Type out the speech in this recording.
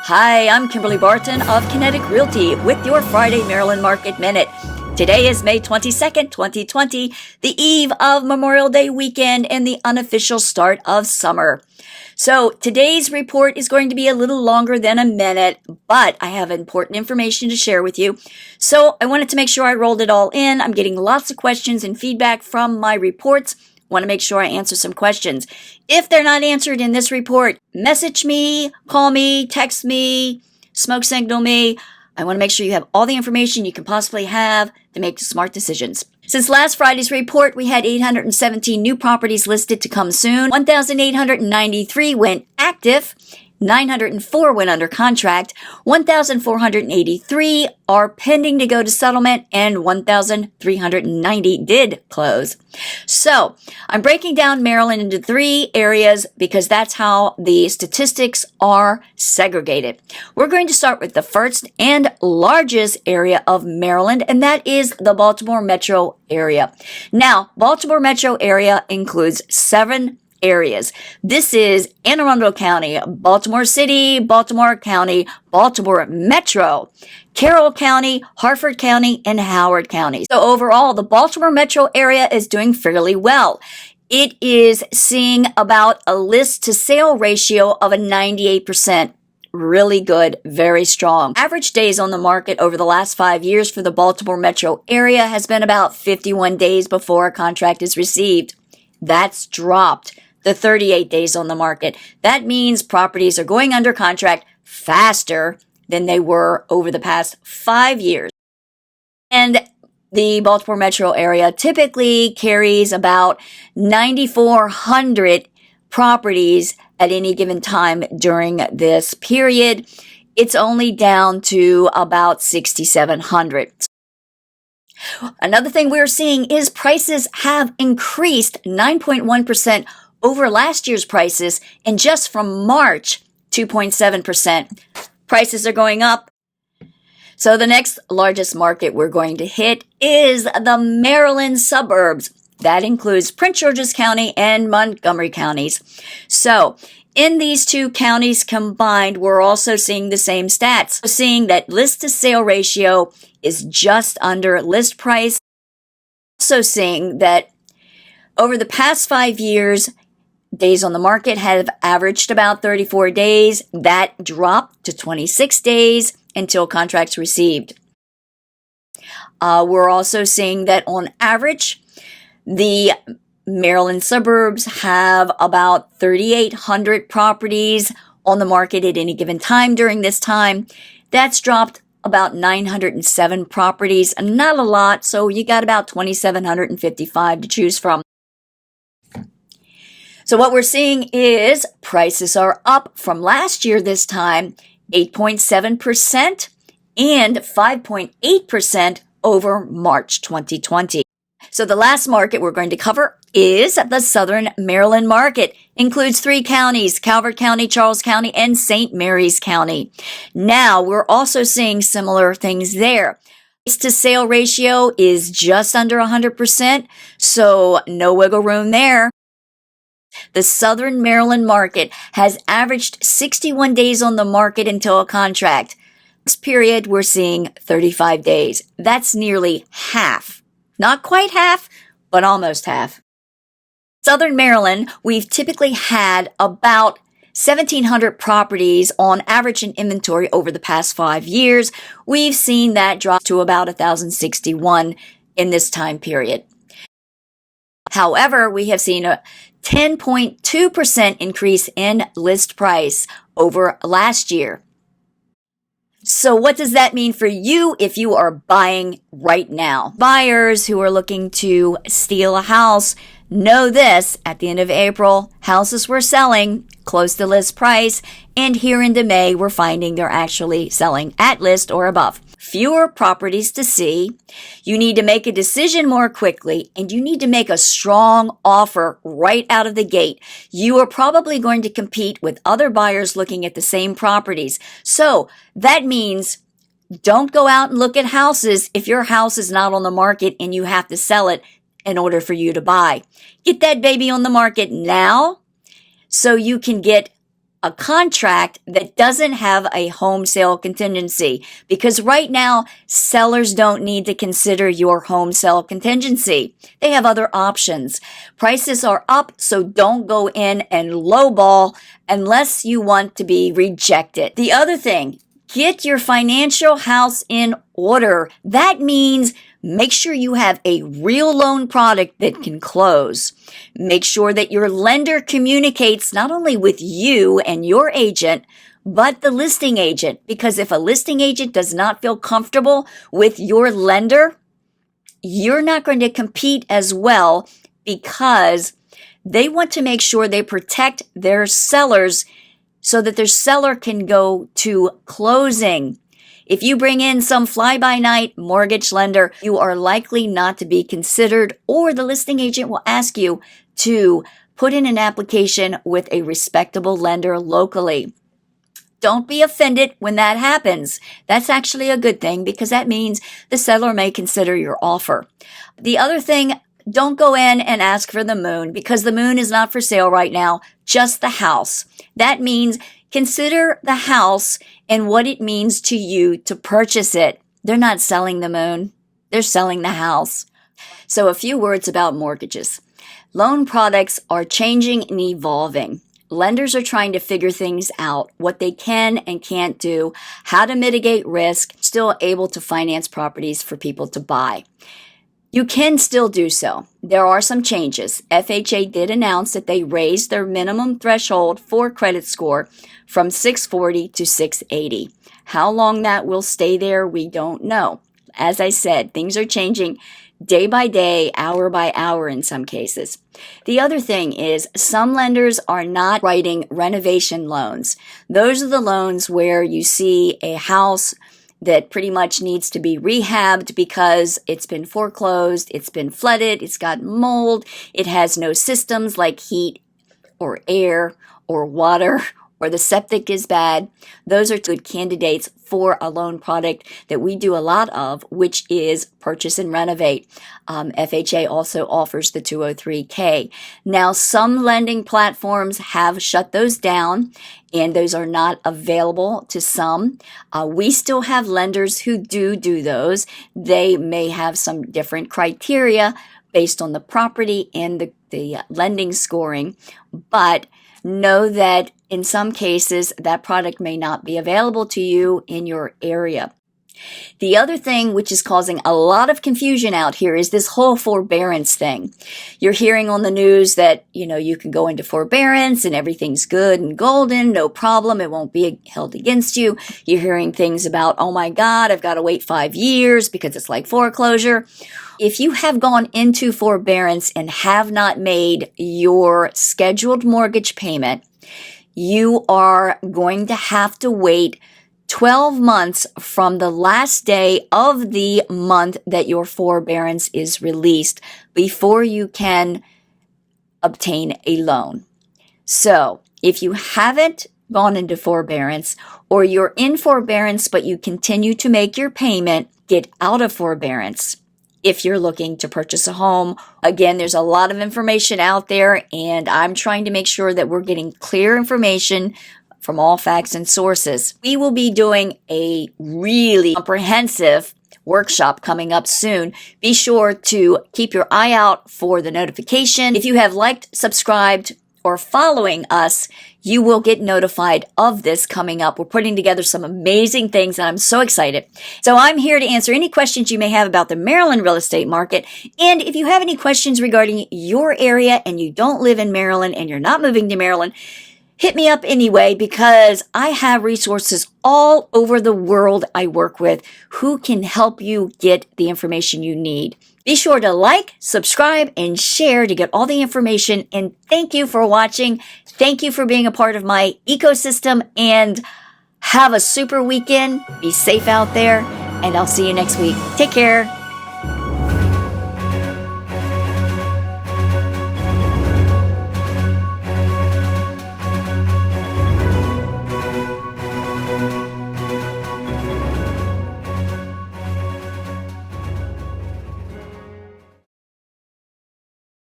Hi, I'm Kimberly Barton of Kinetic Realty with your Friday Maryland Market Minute. Today is May 22nd, 2020, the eve of Memorial Day weekend and the unofficial start of summer. So today's report is going to be a little longer than a minute, but I have important information to share with you. So I wanted to make sure I rolled it all in. I'm getting lots of questions and feedback from my reports. Want to make sure I answer some questions. If they're not answered in this report, message me, call me, text me, smoke signal me. I want to make sure you have all the information you can possibly have to make smart decisions. Since last Friday's report, we had 817 new properties listed to come soon. 1,893 went active. 904 went under contract, 1,483 are pending to go to settlement, and 1,390 did close. So I'm breaking down Maryland into three areas because that's how the statistics are segregated. We're going to start with the first and largest area of Maryland, and that is the Baltimore metro area. Now, Baltimore metro area includes 7 areas. This is Anne Arundel County, Baltimore City, Baltimore County, Baltimore Metro, Carroll County, Harford County, and Howard County. So overall, the Baltimore metro area is doing fairly well. It is seeing about a list to sale ratio of a 98%. Really good, very strong. Average days on the market over the last 5 years for the Baltimore metro area has been about 51 days before a contract is received. That's dropped to 38 days on the market. That means properties are going under contract faster than they were over the past 5 years. And the Baltimore metro area typically carries about 9,400 properties at any given time during this period. It's only down to about 6,700. Another thing we're seeing is prices have increased 9.1% over last year's prices, and just from March, 2.7%. Prices are going up. So the next largest market we're going to hit is the Maryland suburbs. That includes Prince George's County and Montgomery counties. So in these two counties combined, we're also seeing the same stats. We're seeing that list to sale ratio is just under list price. Also seeing that over the past 5 years, days on the market have averaged about 34 days. That dropped to 26 days until contracts received. We're also seeing that on average, the Maryland suburbs have about 3,800 properties on the market at any given time during this time. That's dropped about 907 properties, not a lot, so you got about 2,755 to choose from. So what we're seeing is prices are up from last year this time, 8.7% and 5.8% over March 2020. So the last market we're going to cover is the Southern Maryland market. Includes 3 counties, Calvert County, Charles County, and St. Mary's County. Now, we're also seeing similar things there. Price to sale ratio is just under 100%, so no wiggle room there. The Southern Maryland market has averaged 61 days on the market until a contract. This period, we're seeing 35 days. That's nearly half. Not quite half, but almost half. Southern Maryland, we've typically had about 1,700 properties on average in inventory over the past 5 years. We've seen that drop to about 1,061 in this time period. However, we have seen a 10.2% increase in list price over last year. So what does that mean for you if you are buying right now? Buyers who are looking to steal a house know this. At the end of April, houses were selling close to list price, and here into May, we're finding they're actually selling at list or above. Fewer properties to see. You need to make a decision more quickly, and you need to make a strong offer right out of the gate. You are probably going to compete with other buyers looking at the same properties. So that means don't go out and look at houses if your house is not on the market and you have to sell it in order for you to buy. Get that baby on the market now so you can get a contract that doesn't have a home sale contingency, because right now sellers don't need to consider your home sale contingency. They have other options. Prices are up, so don't go in and lowball unless you want to be rejected. The other thing, get your financial house in order. That means make sure you have a real loan product that can close. Make sure that your lender communicates not only with you and your agent, but the listing agent. Because if a listing agent does not feel comfortable with your lender, you're not going to compete as well, because they want to make sure they protect their sellers so that their seller can go to closing. If you bring in some fly-by-night mortgage lender, you are likely not to be considered, or the listing agent will ask you to put in an application with a respectable lender locally. Don't be offended when that happens. That's actually a good thing, because that means the seller may consider your offer. The other thing, don't go in and ask for the moon, because the moon is not for sale right now, just the house. That means consider the house and what it means to you to purchase it. They're not selling the moon. They're selling the house. So a few words about mortgages. Loan products are changing and evolving. Lenders are trying to figure things out, what they can and can't do, how to mitigate risk, still able to finance properties for people to buy. You can still do so. There are some changes. FHA did announce that they raised their minimum threshold for credit score from 640 to 680. How long that will stay there, we don't know. As I said, things are changing day by day, hour by hour in some cases. The other thing is some lenders are not writing renovation loans. Those are the loans where you see a house that pretty much needs to be rehabbed because it's been foreclosed, it's been flooded, it's got mold, it has no systems like heat or air or water, or the septic is bad. Those are good candidates for a loan product that we do a lot of, which is purchase and renovate. FHA also offers the 203K. Now, some lending platforms have shut those down, and those are not available to some. We still have lenders who do those. They may have some different criteria based on the property and the lending scoring, but know that in some cases that product may not be available to you in your area. The other thing which is causing a lot of confusion out here is this whole forbearance thing. You're hearing on the news that, you can go into forbearance and everything's good and golden, no problem, it won't be held against you. You're hearing things about, oh my God, I've got to wait 5 years because it's like foreclosure. If you have gone into forbearance and have not made your scheduled mortgage payment, you are going to have to wait 12 months from the last day of the month that your forbearance is released before you can obtain a loan. So if you haven't gone into forbearance, or you're in forbearance but you continue to make your payment, get out of forbearance. If you're looking to purchase a home, again, there's a lot of information out there, and I'm trying to make sure that we're getting clear information from all facts and sources. We will be doing a really comprehensive workshop coming up soon. Be sure to keep your eye out for the notification. If you have liked, subscribed, or following us, you will get notified of this coming up. We're putting together some amazing things, and I'm so excited. So I'm here to answer any questions you may have about the Maryland real estate market. And if you have any questions regarding your area and you don't live in Maryland and you're not moving to Maryland, hit me up anyway, because I have resources all over the world I work with who can help you get the information you need. Be sure to like, subscribe, and share to get all the information. And thank you for watching. Thank you for being a part of my ecosystem, and have a super weekend. Be safe out there, and I'll see you next week. Take care.